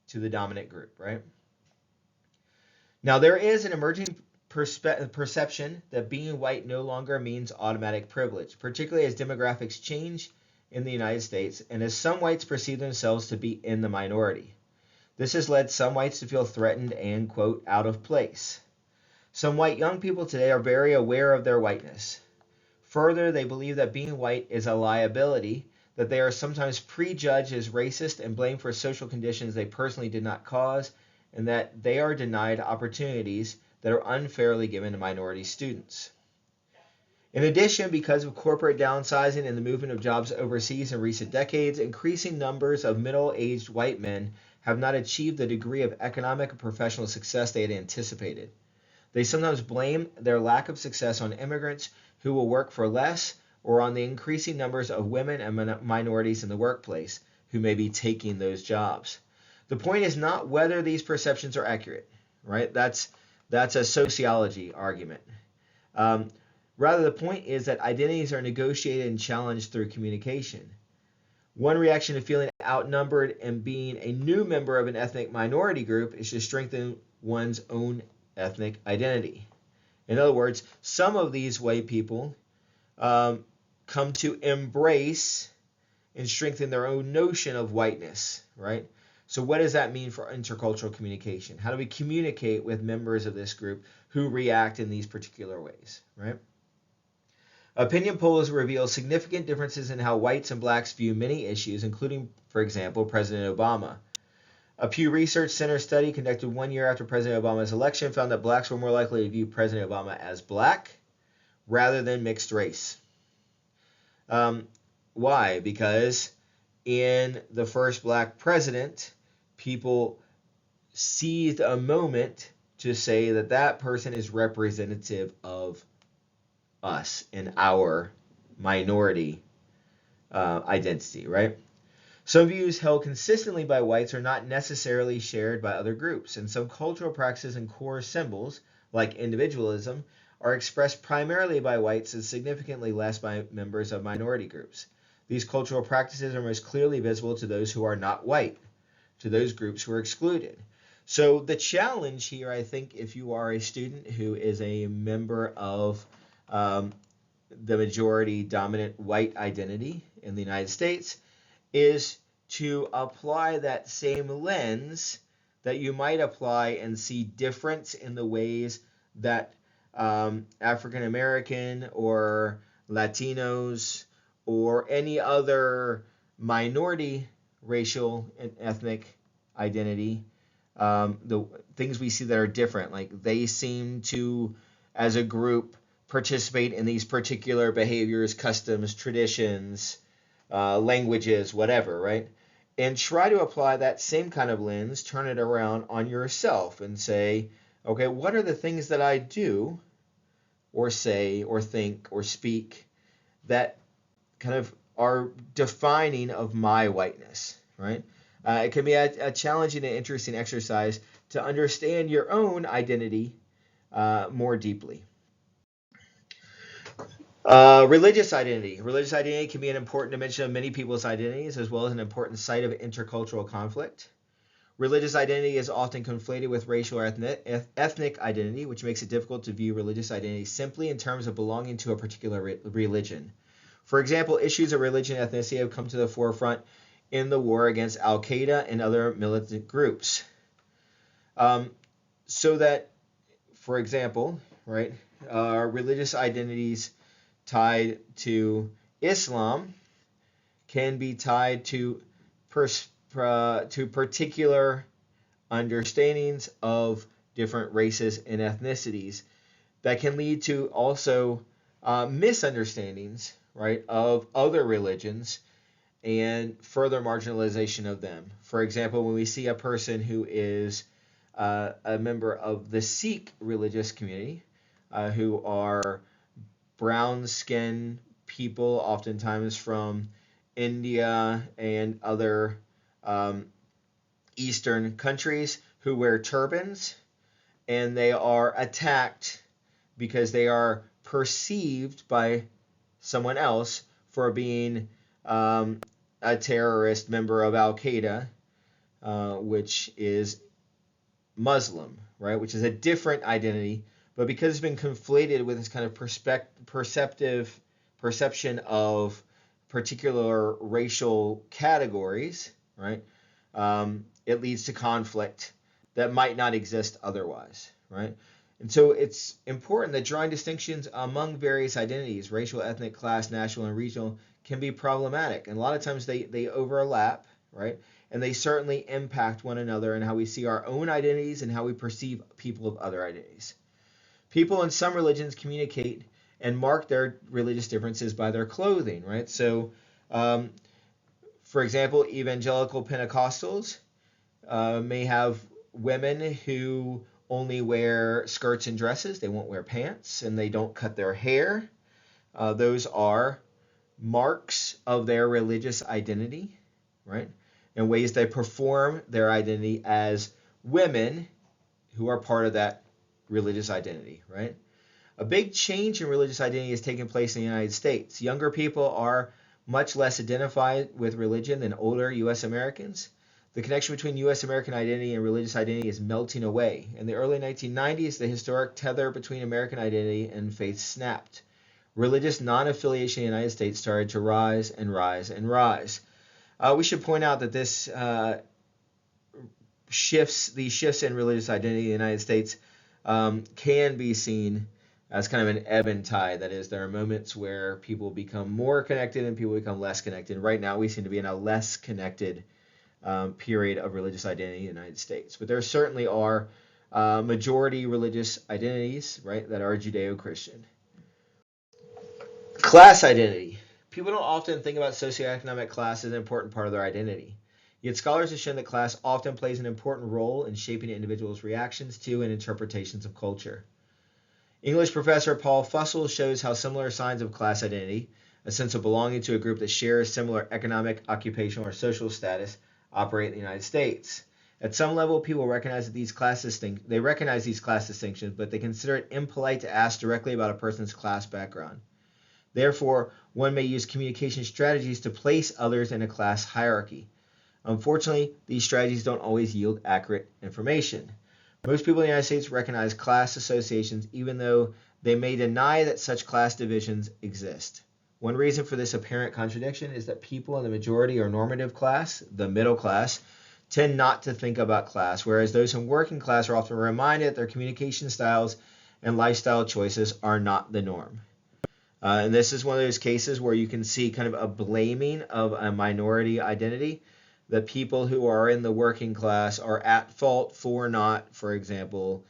to the dominant group, right? Now, there is an emerging perception that being white no longer means automatic privilege, particularly as demographics change in the United States and as some whites perceive themselves to be in the minority. This has led some whites to feel threatened and, quote, out of place. Some white young people today are very aware of their whiteness. Further, they believe that being white is a liability, that they are sometimes prejudged as racist and blamed for social conditions they personally did not cause, and that they are denied opportunities that are unfairly given to minority students. In addition, because of corporate downsizing and the movement of jobs overseas in recent decades, increasing numbers of middle-aged white men have not achieved the degree of economic and professional success they had anticipated. They sometimes blame their lack of success on immigrants who will work for less, or on the increasing numbers of women and minorities in the workplace who may be taking those jobs. The point is not whether these perceptions are accurate, right? That's a sociology argument. Rather, the point is that identities are negotiated and challenged through communication. One reaction to feeling outnumbered and being a new member of an ethnic minority group is to strengthen one's own ethnic identity. In other words, some of these white people come to embrace and strengthen their own notion of whiteness, right? So what does that mean for intercultural communication? How do we communicate with members of this group who react in these particular ways, right? Opinion polls reveal significant differences in how whites and blacks view many issues, including, for example, President Obama. A Pew Research Center study conducted 1 year after President Obama's election found that blacks were more likely to view President Obama as black rather than mixed race. Why? Because in the first black president, people seized a moment to say that that person is representative of us and our minority identity, right? Some views held consistently by whites are not necessarily shared by other groups, and some cultural practices and core symbols, like individualism, are expressed primarily by whites and significantly less by members of minority groups. These cultural practices are most clearly visible to those who are not white, to those groups who are excluded. So the challenge here, I think, if you are a student who is a member of the majority dominant white identity in the United States, is to apply that same lens that you might apply and see difference in the ways that African American or Latinos or any other minority racial and ethnic identity, the things we see that are different, like they seem to, as a group, participate in these particular behaviors, customs, traditions, languages, whatever, right? And try to apply that same kind of lens, turn it around on yourself and say, okay, what are the things that I do or say or think or speak that kind of are defining of my whiteness, right? It can be a challenging and interesting exercise to understand your own identity more deeply. Religious identity. Religious identity can be an important dimension of many people's identities, as well as an important site of intercultural conflict. Religious identity is often conflated with racial or ethnic identity, which makes it difficult to view religious identity simply in terms of belonging to a particular religion. For example, issues of religion and ethnicity have come to the forefront in the war against Al-Qaeda and other militant groups. So that, for example, right, religious identities tied to Islam can be tied to particular understandings of different races and ethnicities that can lead to also misunderstandings, right, of other religions and further marginalization of them. For example, when we see a person who is a member of the Sikh religious community, who are brown-skinned people, oftentimes from India and other Eastern countries, who wear turbans, and they are attacked because they are perceived by someone else for being a terrorist member of Al-Qaeda, which is Muslim, right, which is a different identity, but because it's been conflated with this kind of perception of particular racial categories, right, it leads to conflict that might not exist otherwise, right? And so it's important that drawing distinctions among various identities, racial, ethnic, class, national, and regional, can be problematic. And a lot of times they overlap, right? And they certainly impact one another in how we see our own identities and how we perceive people of other identities. People in some religions communicate and mark their religious differences by their clothing, right? So, for example, evangelical Pentecostals may have women who only wear skirts and dresses. They won't wear pants, and they don't cut their hair. Those are marks of their religious identity, right? And ways they perform their identity as women who are part of that religious identity, right? A big change in religious identity has taken place in the United States. Younger people are much less identified with religion than older U.S. Americans. The connection between U.S. American identity and religious identity is melting away. In the early 1990s, the historic tether between American identity and faith snapped. Religious non-affiliation in the United States started to rise and rise and rise. We should point out that these shifts in religious identity in the United States can be seen as kind of an ebb and tide. That is, there are moments where people become more connected and people become less connected. Right now, we seem to be in a less connected period of religious identity in the United States. But there certainly are majority religious identities, right, that are Judeo-Christian. Class identity. People don't often think about socioeconomic class as an important part of their identity. Yet scholars have shown that class often plays an important role in shaping individuals' reactions to and interpretations of culture. English professor Paul Fussell shows how similar signs of class identity, a sense of belonging to a group that shares similar economic, occupational, or social status, operate in the United States. At some level, people recognize these class distinctions, but they consider it impolite to ask directly about a person's class background. Therefore, one may use communication strategies to place others in a class hierarchy. Unfortunately, these strategies don't always yield accurate information. Most people in the United States recognize class associations even though they may deny that such class divisions exist. One reason for this apparent contradiction is that people in the majority or normative class, the middle class, tend not to think about class, whereas those in working class are often reminded that their communication styles and lifestyle choices are not the norm. And this is one of those cases where you can see kind of a blaming of a minority identity. The people who are in the working class are at fault for not, for example,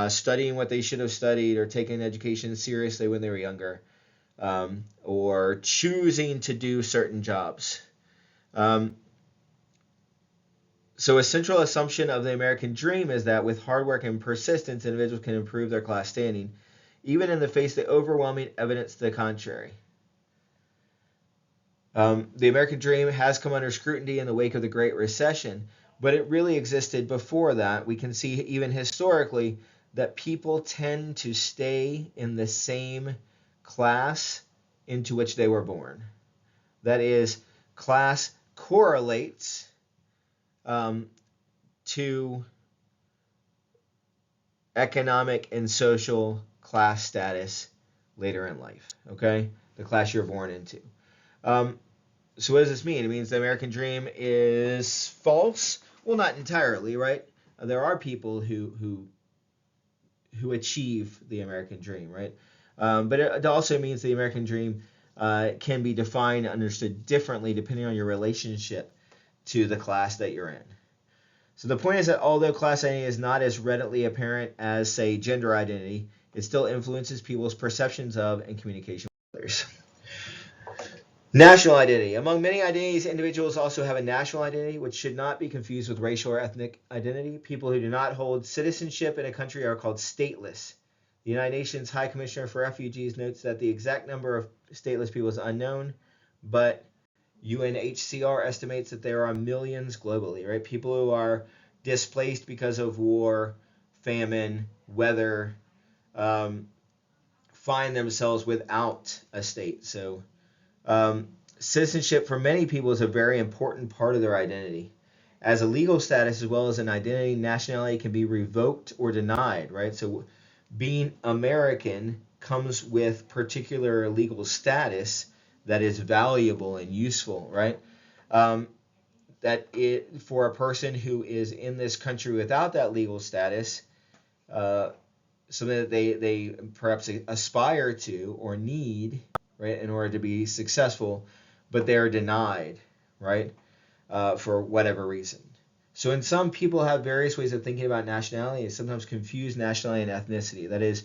studying what they should have studied or taking education seriously when they were younger, or choosing to do certain jobs. So a central assumption of the American dream is that with hard work and persistence, individuals can improve their class standing, even in the face of overwhelming evidence to the contrary. The American dream has come under scrutiny in the wake of the Great Recession, but it really existed before that. We can see even historically that people tend to stay in the same class into which they were born. That is, class correlates to economic and social class status later in life, okay? The class you're born into. So what does this mean? It means the American dream is false? Well, not entirely, right? There are people who achieve the American dream, right? But it also means the American dream can be defined and understood differently depending on your relationship to the class that you're in. So the point is that although class identity is not as readily apparent as, say, gender identity, it still influences people's perceptions of and communication with others. National identity. Among many identities, individuals also have a national identity, which should not be confused with racial or ethnic identity. People who do not hold citizenship in a country are called stateless. The United Nations High Commissioner for Refugees notes that the exact number of stateless people is unknown, but UNHCR estimates that there are millions globally, right? People who are displaced because of war, famine, weather, find themselves without a state. So citizenship for many people is a very important part of their identity. as a legal status as well as an identity. Nationality can be revoked or denied, right? So being American comes with particular legal status that is valuable and useful, right? Um, that it for a person who is in this country without that legal status, uh, something that they perhaps aspire to or need, right, in order to be successful, but they are denied, right, for whatever reason. So, in some people have various ways of thinking about nationality and sometimes confuse nationality and ethnicity. That is,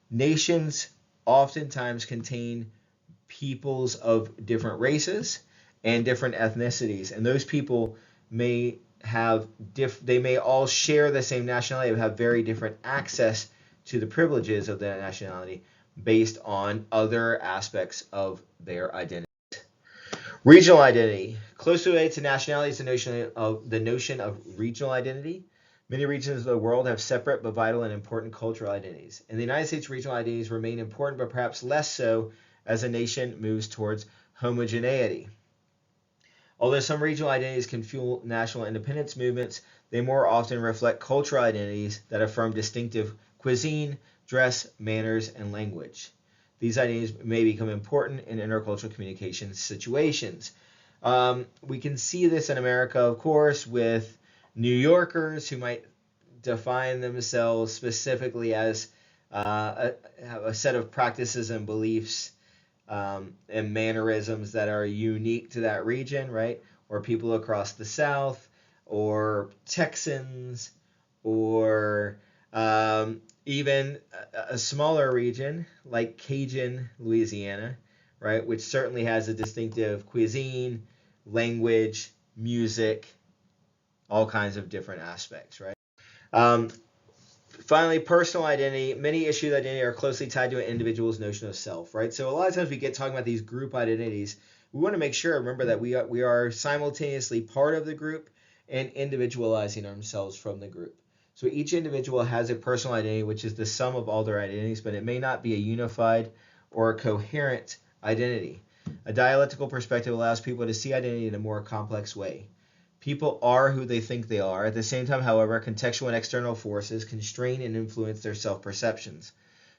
nations oftentimes contain peoples of different races and different ethnicities, and those people may have they may all share the same nationality but have very different access to the privileges of that nationality based on other aspects of their identity. Regional identity. Closely related to nationality is the notion of regional identity. Many regions of the world have separate but vital and important cultural identities. In the United States, regional identities remain important, but perhaps less so as a nation moves towards homogeneity. Although some regional identities can fuel national independence movements, they more often reflect cultural identities that affirm distinctive cuisine, dress, manners, and language. These identities may become important in intercultural communication situations. We can see this in America, of course, with New Yorkers who might define themselves specifically as a set of practices and beliefs and mannerisms that are unique to that region, right? Or people across the South, or Texans, or even a smaller region like Cajun Louisiana, right? Which certainly has a distinctive cuisine, language, music, all kinds of different aspects, right? Um, Finally, personal identity. Many issues of identity are closely tied to an individual's notion of self, right? So a lot of times we get talking about these group identities. We want to make sure, remember, that we are simultaneously part of the group and individualizing ourselves from the group. So each individual has a personal identity, which is the sum of all their identities, but it may not be a unified or a coherent identity. A dialectical perspective allows people to see identity in a more complex way. People are who they think they are. At the same time, however, contextual and external forces constrain and influence their self-perceptions.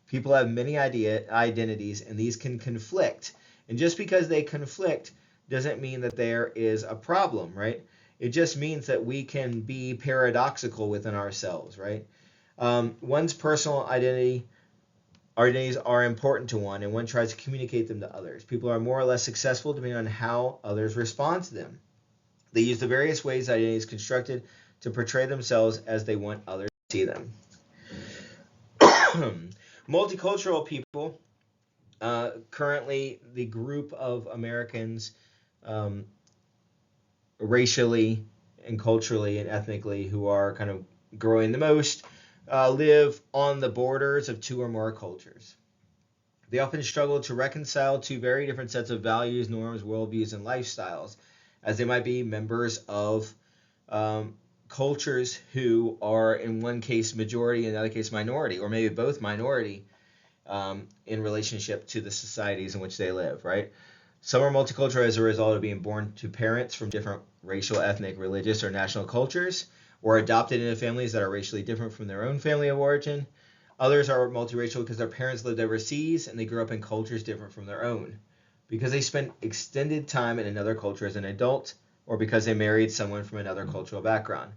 People have many identities, and these can conflict. And just because they conflict doesn't mean that there is a problem, right? It just means that we can be paradoxical within ourselves, right? One's personal identities are important to one, and one tries to communicate them to others. People are more or less successful depending on how others respond to them. They use the various ways identity is constructed to portray themselves as they want others to see them. Multicultural people, currently the group of Americans racially and culturally and ethnically who are kind of growing the most, live on the borders of two or more cultures. They often struggle to reconcile two very different sets of values, norms, worldviews, and lifestyles, as they might be members of cultures who are in one case majority, in the other case minority, or maybe both minority in relationship to the societies in which they live, right? Some are multicultural as a result of being born to parents from different racial, ethnic, religious, or national cultures, or adopted into families that are racially different from their own family of origin. Others are multiracial because their parents lived overseas and they grew up in cultures different from their own, because they spent extended time in another culture as an adult, or because they married someone from another cultural background.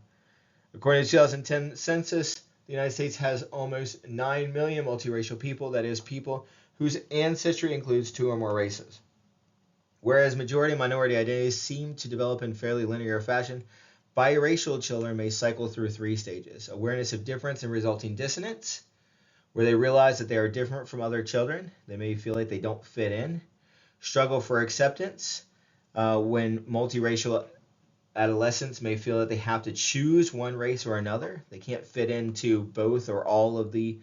According to the 2010 census, the United States has almost 9 million multiracial people, that is, people whose ancestry includes two or more races. Whereas majority and minority identities seem to develop in fairly linear fashion, biracial children may cycle through three stages: awareness of difference and resulting dissonance, where they realize that they are different from other children. They may feel like they don't fit in. Struggle for acceptance, when multiracial adolescents may feel that they have to choose one race or another. They can't fit into both or all of the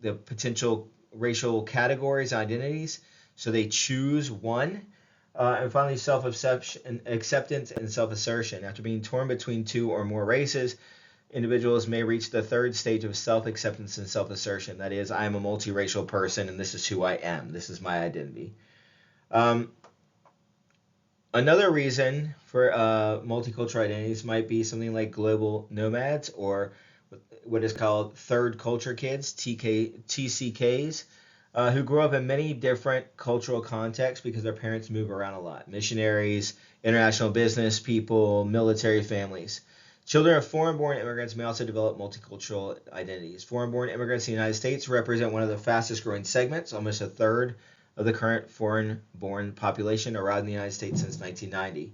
potential racial categories, identities, so they choose one. And finally, self-acceptance and self-assertion. After being torn between two or more races, individuals may reach the third stage of self-acceptance and self-assertion. That is, I am a multiracial person and this is who I am. This is my identity. Another reason for multicultural identities might be something like global nomads or what is called third culture kids, TCKs, who grow up in many different cultural contexts because their parents move around a lot. Missionaries, international business people, military families. Children of foreign-born immigrants may also develop multicultural identities. Foreign-born immigrants in the United States represent one of the fastest-growing segments. Almost a third of the current foreign-born population arrived in the United States since 1990.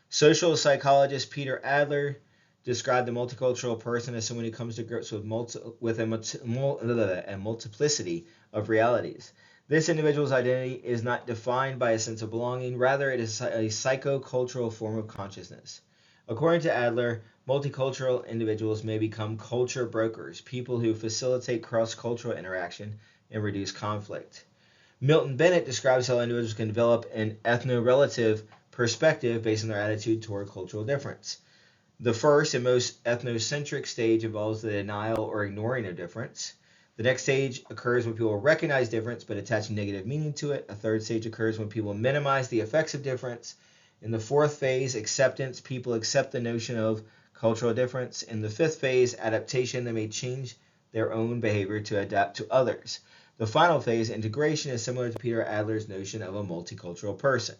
Social psychologist Peter Adler described the multicultural person as someone who comes to grips with a multiplicity of realities. This individual's identity is not defined by a sense of belonging, rather, it is a psychocultural form of consciousness. According to Adler, multicultural individuals may become culture brokers, people who facilitate cross-cultural interaction and reduce conflict. Milton Bennett describes how individuals can develop an ethno-relative perspective based on their attitude toward cultural difference. The first and most ethnocentric stage involves the denial or ignoring of difference. The next stage occurs when people recognize difference but attach negative meaning to it. A third stage occurs when people minimize the effects of difference. In the fourth phase, acceptance, people accept the notion of cultural difference. In the fifth phase, adaptation, they may change their own behavior to adapt to others. The final phase, integration, is similar to Peter Adler's notion of a multicultural person.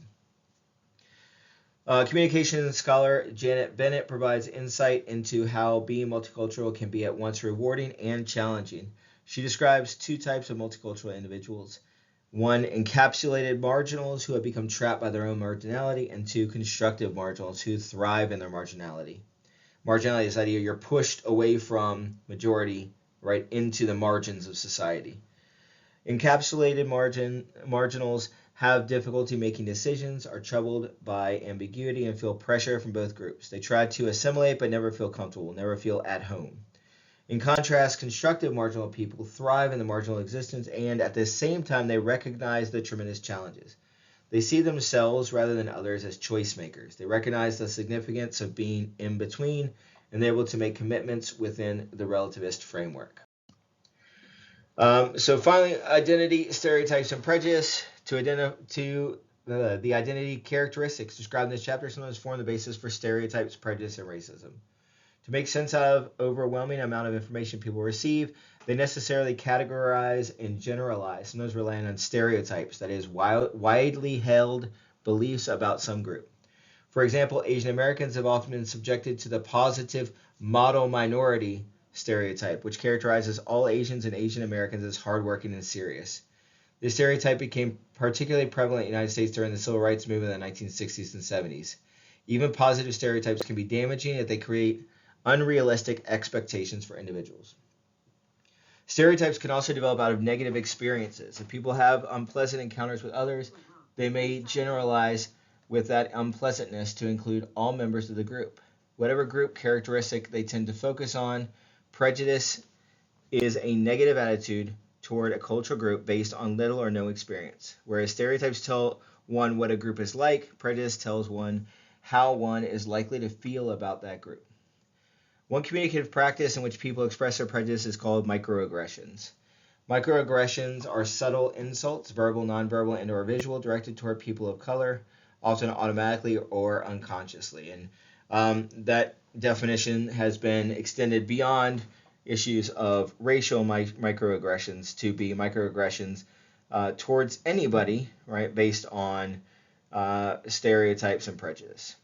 Communication scholar Janet Bennett provides insight into how being multicultural can be at once rewarding and challenging. She describes two types of multicultural individuals. One, encapsulated marginals who have become trapped by their own marginality, and two, constructive marginals who thrive in their marginality. Marginality is the idea you're pushed away from majority right into the margins of society. Encapsulated marginals have difficulty making decisions, are troubled by ambiguity, and feel pressure from both groups. They try to assimilate but never feel comfortable, never feel at home. In contrast, constructive marginal people thrive in the marginal existence, and at the same time they recognize the tremendous challenges. They see themselves rather than others as choice makers. They recognize the significance of being in between, and they're able to make commitments within the relativist framework. So finally, identity, stereotypes, and prejudice. The identity characteristics described in this chapter sometimes form the basis for stereotypes, prejudice, and racism. To make sense out of overwhelming amount of information people receive, they necessarily categorize and generalize, sometimes relying on stereotypes, that is, widely held beliefs about some group. For example, Asian Americans have often been subjected to the positive model minority stereotype, which characterizes all Asians and Asian Americans as hardworking and serious. This stereotype became particularly prevalent in the United States during the civil rights movement in the 1960s and 70s. Even positive stereotypes can be damaging if they create unrealistic expectations for individuals. Stereotypes can also develop out of negative experiences. If people have unpleasant encounters with others, they may generalize with that unpleasantness to include all members of the group. Whatever group characteristic they tend to focus on, prejudice is a negative attitude toward a cultural group based on little or no experience. Whereas stereotypes tell one what a group is like, prejudice tells one how one is likely to feel about that group. One communicative practice in which people express their prejudice is called microaggressions. Microaggressions are subtle insults, verbal, nonverbal, and/or visual, directed toward people of color, often automatically or unconsciously. And that definition has been extended beyond issues of racial microaggressions to be microaggressions towards anybody, right, based on stereotypes and prejudice.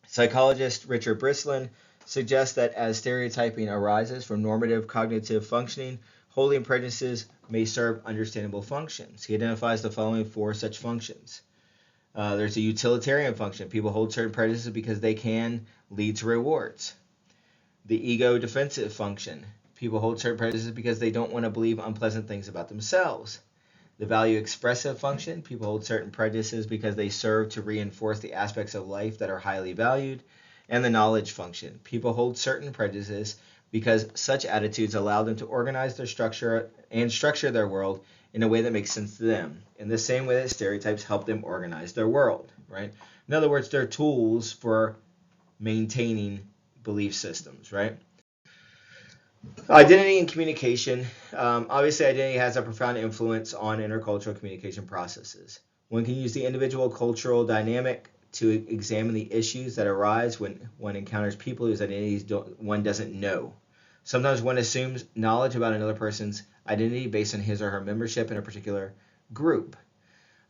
Psychologist Richard Brislin suggests that as stereotyping arises from normative cognitive functioning, holding prejudices may serve understandable functions. He identifies the following four such functions. There's a utilitarian function. People hold certain prejudices because they can lead to rewards. The ego defensive function. People hold certain prejudices because they don't want to believe unpleasant things about themselves. The value expressive function. People hold certain prejudices because they serve to reinforce the aspects of life that are highly valued. And the knowledge function. People hold certain prejudices because such attitudes allow them to organize their structure their world in a way that makes sense to them, in the same way that stereotypes help them organize their world, right? In other words, they're tools for maintaining belief systems, right? Identity and communication. Obviously, identity has a profound influence on intercultural communication processes. One can use the individual cultural dynamic to examine the issues that arise when one encounters people whose identities one doesn't know. Sometimes one assumes knowledge about another person's identity based on his or her membership in a particular group.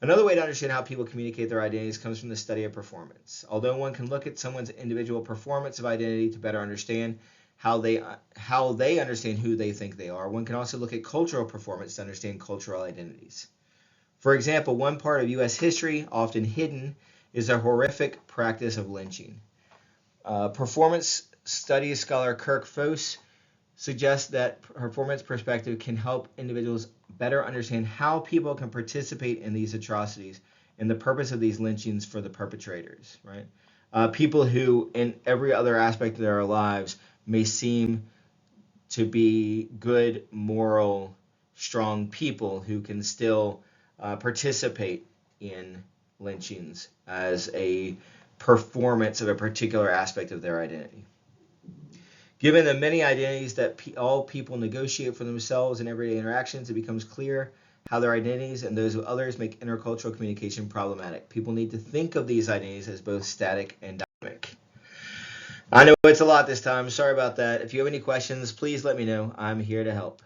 Another way to understand how people communicate their identities comes from the study of performance. Although one can look at someone's individual performance of identity to better understand how they understand who they think they are, one can also look at cultural performance to understand cultural identities. For example, one part of U.S. history, often hidden, is the horrific practice of lynching. Performance studies scholar Kirk Foss suggests that performance perspective can help individuals better understand how people can participate in these atrocities and the purpose of these lynchings for the perpetrators, right? People who, in every other aspect of their lives, may seem to be good, moral, strong people who can still participate in lynchings as a performance of a particular aspect of their identity. Given the many identities that all people negotiate for themselves in everyday interactions, it becomes clear how their identities and those of others make intercultural communication problematic. People need to think of these identities as both static and dynamic. I know it's a lot this time. Sorry about that. If you have any questions, please let me know. I'm here to help.